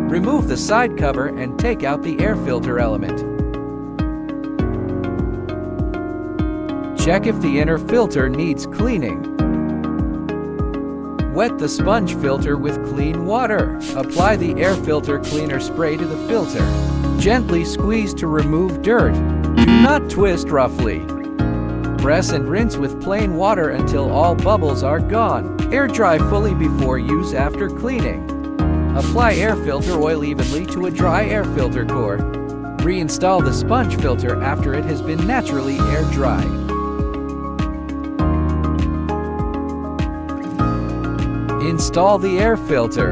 Remove the side cover and take out the air filter element. Check if the inner filter needs cleaning. Wet the sponge filter with clean water. Apply the air filter cleaner spray to the filter. Gently squeeze to remove dirt. Do not twist roughly. Press and rinse with plain water until all bubbles are gone. Air dry fully before use after cleaning. Apply air filter oil evenly to a dry air filter core. Reinstall the sponge filter after it has been naturally air dried. Install the air filter.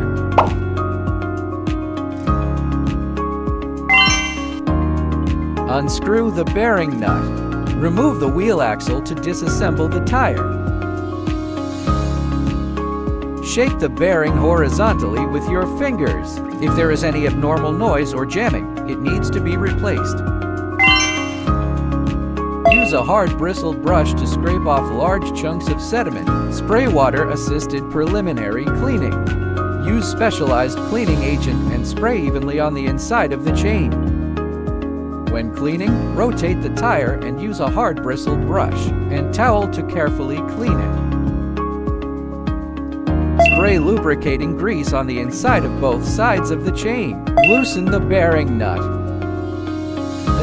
Unscrew the bearing nut. Remove the wheel axle to disassemble the tire. Shake the bearing horizontally with your fingers. If there is any abnormal noise or jamming, it needs to be replaced. Use a hard bristled brush to scrape off large chunks of sediment. Spray water-assisted preliminary cleaning. Use specialized cleaning agent and spray evenly on the inside of the chain. When cleaning, rotate the tire and use a hard bristled brush and towel to carefully clean it. Spray lubricating grease on the inside of both sides of the chain. Loosen the bearing nut.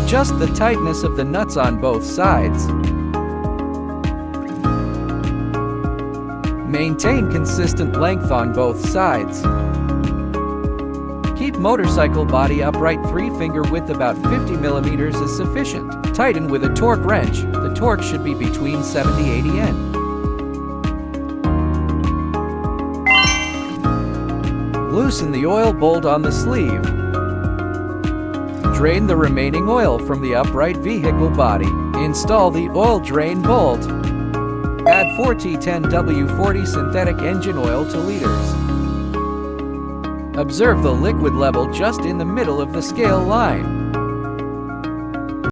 Adjust the tightness of the nuts on both sides. Maintain consistent length on both sides. Keep motorcycle body upright. 3-finger width about 50 millimeters is sufficient. Tighten with a torque wrench. The torque should be between 70-80 N. Loosen the oil bolt on the sleeve. Drain the remaining oil from the upright vehicle body. Install the oil drain bolt. Add 4T10W40 synthetic engine oil to liters. Observe the liquid level just in the middle of the scale line.